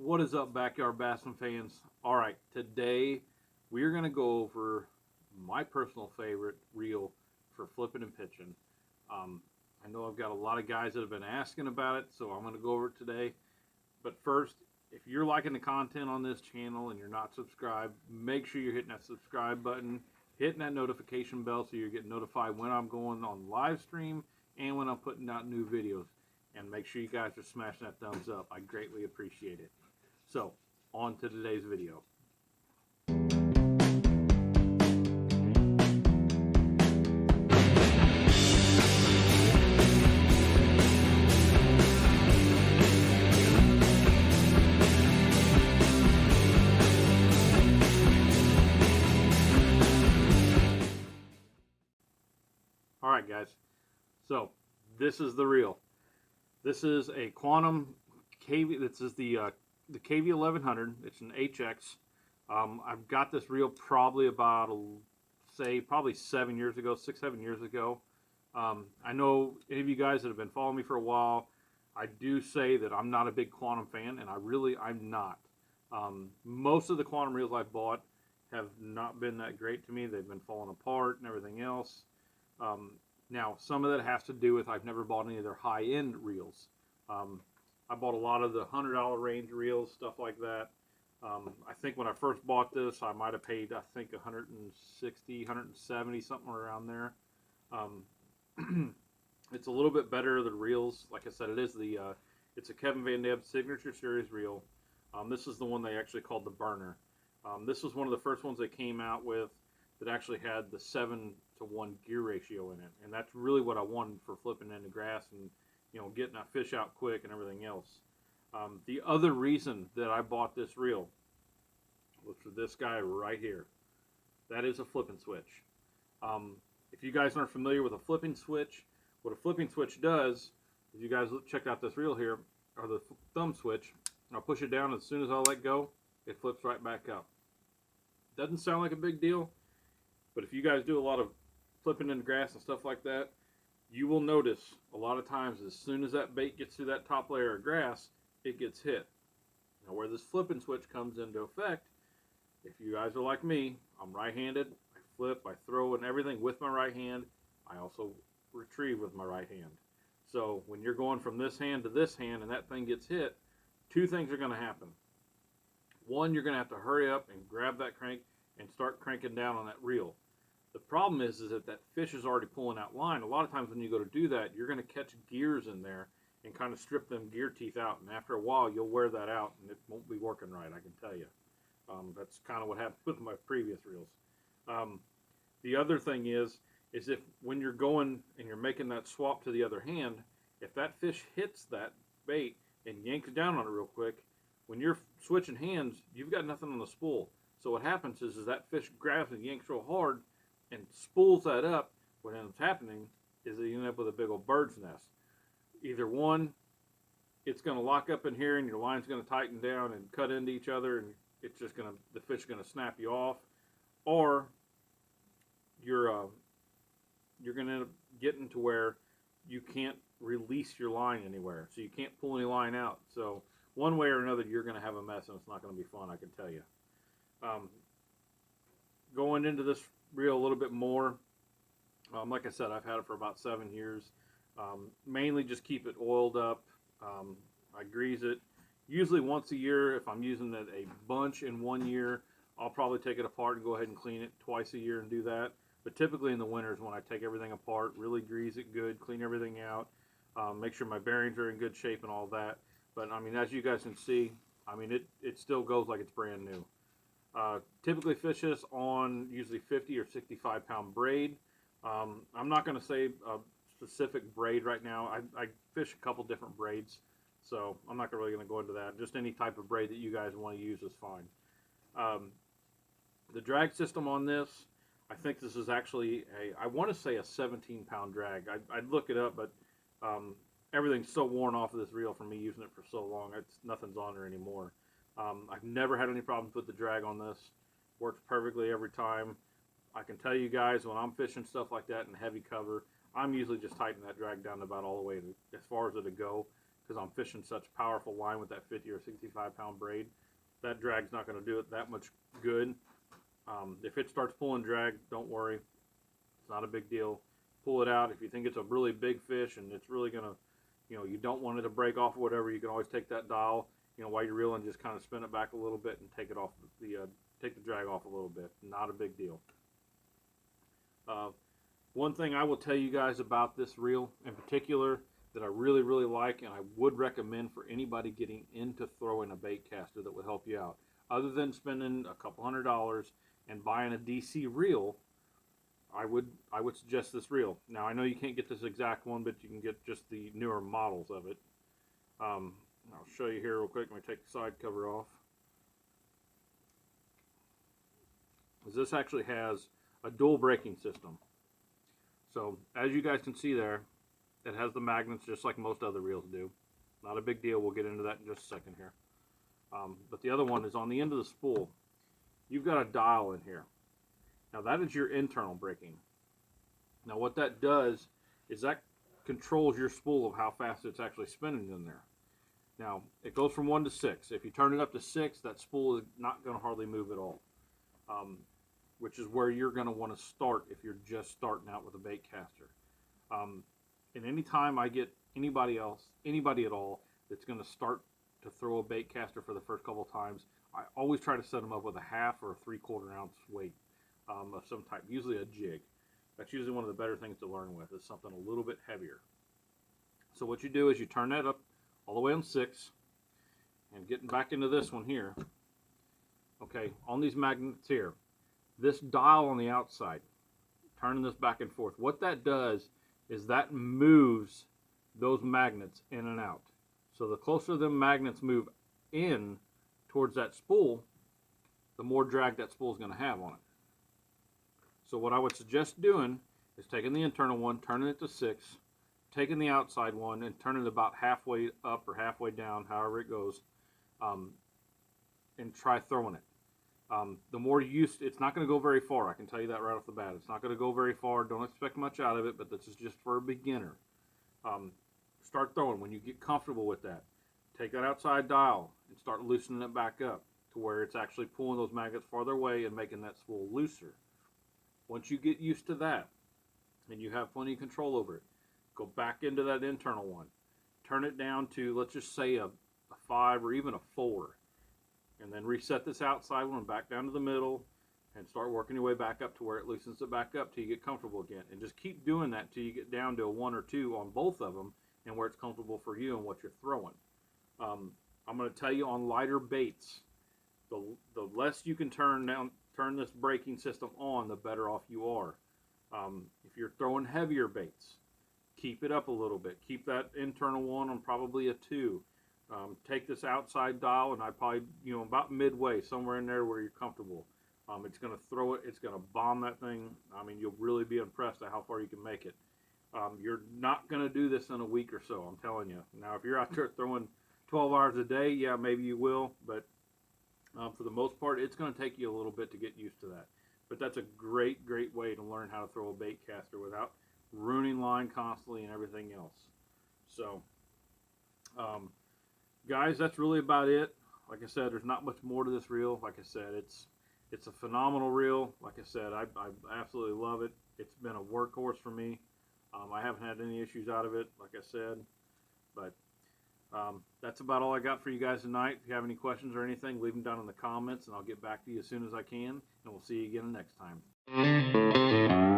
What is up, backyard bassing fans? All right, today we're going to go over my personal favorite reel for flipping and pitching. I know I've got a lot of guys that have been asking about it, so I'm going to go over it today. But first, if you're liking the content on this channel and you're not subscribed, make sure you're hitting that subscribe button, hitting that notification bell so you get notified when I'm going on live stream and when I'm putting out new videos. And make sure you guys are smashing that thumbs up. I greatly appreciate it. So, on to today's video. Alright guys, so this is the reel. This is a Quantum KV, this is the KV1100, it's an HX. I've got this reel probably about, probably 7 years ago, 6-7 years ago. I know any of you guys that have been following me for a while, I do say that I'm not a big Quantum fan, and I'm not. Most of the Quantum reels I've bought have not been that great to me. They've been falling apart and everything else. Now, some of that has to do with I've never bought any of their high-end reels. I bought a lot of the $100 range reels, stuff like that. I think when I first bought this, I might have paid, I think, $160, $170, something around there. It's a little bit better than reels. Like I said, it's a Kevin Van Dam Signature Series reel. This is the one they actually called the Burner. This was one of the first ones they came out with that actually had the 7-to-1 gear ratio in it, and that's really what I wanted for flipping into grass and getting that fish out quick and everything else. The other reason that I bought this reel was for this guy right here. That is a flipping switch. If you guys aren't familiar with a flipping switch, what a flipping switch does is, you guys check out this reel here, or the thumb switch. I'll push it down, as soon as I let go, it flips right back up. Doesn't sound like a big deal, but if you guys do a lot of flipping in the grass and stuff like that, you will notice a lot of times as soon as that bait gets through that top layer of grass, it gets hit. Now, where this flipping switch comes into effect, if you guys are like me, I'm right-handed, I flip, I throw and everything with my right hand. I also retrieve with my right hand. So when you're going from this hand to this hand and that thing gets hit, two things are going to happen. One, you're going to have to hurry up and grab that crank and start cranking down on that reel. The problem is that that fish is already pulling out line. A lot of times when you go to do that, you're going to catch gears in there and kind of strip them gear teeth out. And after a while, you'll wear that out and it won't be working right, I can tell you. That's kind of what happened with my previous reels. The other thing is if when you're going and you're making that swap to the other hand, if that fish hits that bait and yanks down on it real quick, when you're switching hands, you've got nothing on the spool. So what happens is that fish grabs and yanks real hard and spools that up. What ends up happening is that you end up with a big old bird's nest. Either one, it's going to lock up in here and your line's going to tighten down and cut into each other, and it's just going to, the fish is going to snap you off, or you're going to end up getting to where you can't release your line anywhere, so you can't pull any line out. So one way or another, you're going to have a mess, and it's not going to be fun, I can tell you. Going into this reel a little bit more, like I said, I've had it for about 7 years. Mainly just keep it oiled up. I grease it usually once a year. If I'm using it a bunch in 1 year, I'll probably take it apart and go ahead and clean it twice a year and do that. But typically in the winters, when I take everything apart, really grease it good, clean everything out, make sure my bearings are in good shape and all that. But I mean, as you guys can see, I mean, it still goes like it's brand new. Typically fish this on usually 50 or 65 pound braid. I'm not going to say a specific braid right now. I fish a couple different braids, so I'm not really going to go into that. Just any type of braid that you guys want to use is fine. The drag system on this, I think this is actually I want to say a 17 pound drag. I'd look it up, but everything's so worn off of this reel from me using it for so long. Nothing's on there anymore. I've never had any problems with the drag on this. Works perfectly every time. I can tell you guys, when I'm fishing stuff like that in heavy cover, I'm usually just tightening that drag down about all the way as far as it'll go, because I'm fishing such powerful line with that 50 or 65-pound braid. That drag's not going to do it that much good. If it starts pulling drag, don't worry. It's not a big deal. Pull it out. If you think it's a really big fish and it's really going to, you don't want it to break off or whatever, you can always take that dial, while you're reeling, just kind of spin it back a little bit and take it off take the drag off a little bit. Not a big deal. One thing I will tell you guys about this reel in particular that I really, really like, and I would recommend for anybody getting into throwing a bait caster that would help you out, other than spending a couple $100 and buying a DC reel, I would suggest this reel. Now, I know you can't get this exact one, but you can get just the newer models of it. I'll show you here real quick. Let me take the side cover off. This actually has a dual braking system. So, as you guys can see there, it has the magnets just like most other reels do. Not a big deal. We'll get into that in just a second here. But the other one is on the end of the spool. You've got a dial in here. Now that is your internal braking. Now what that does is that controls your spool of how fast it's actually spinning in there. Now it goes from 1 to 6. If you turn it up to 6, that spool is not going to hardly move at all. Which is where you're going to want to start if you're just starting out with a bait caster. And anytime I get anybody at all that's going to start to throw a bait caster for the first couple of times, I always try to set them up with a 1/2 or a 3/4 ounce weight of some type, usually a jig. That's usually one of the better things to learn with, is something a little bit heavier. So what you do is you turn that up all the way on 6, and getting back into this one here, okay, on these magnets here, this dial on the outside, turning this back and forth, what that does is that moves those magnets in and out. So the closer the magnets move in towards that spool, the more drag that spool is going to have on it. So what I would suggest doing is taking the internal one, turning it to 6, taking the outside one and turning it about halfway up or halfway down, however it goes, and try throwing it. The more you use, it's not going to go very far. I can tell you that right off the bat. It's not going to go very far. Don't expect much out of it, but this is just for a beginner. Start throwing. When you get comfortable with that, take that outside dial and start loosening it back up to where it's actually pulling those magnets farther away and making that spool looser. Once you get used to that and you have plenty of control over it, go back into that internal one. Turn it down to, let's just say, a 5 or even a 4. And then reset this outside one back down to the middle and start working your way back up to where it loosens it back up till you get comfortable again. And just keep doing that till you get down to a 1 or 2 on both of them and where it's comfortable for you and what you're throwing. I'm going to tell you, on lighter baits, the less you can turn this braking system on, the better off you are. If you're throwing heavier baits, keep it up a little bit. Keep that internal one on probably a 2. Take this outside dial, and I probably, about midway, somewhere in there where you're comfortable. It's going to throw it. It's going to bomb that thing. I mean, you'll really be impressed at how far you can make it. You're not going to do this in a week or so, I'm telling you. Now, if you're out there throwing 12 hours a day, yeah, maybe you will, but for the most part, it's going to take you a little bit to get used to that. But that's a great, great way to learn how to throw a bait caster without ruining line constantly and everything else. So, guys, that's really about it. Like I said, there's not much more to this reel. Like I said, it's a phenomenal reel. Like I said, I absolutely love it. It's been a workhorse for me. I haven't had any issues out of it, like I said. But that's about all I got for you guys tonight. If you have any questions or anything, leave them down in the comments, and I'll get back to you as soon as I can. And we'll see you again next time.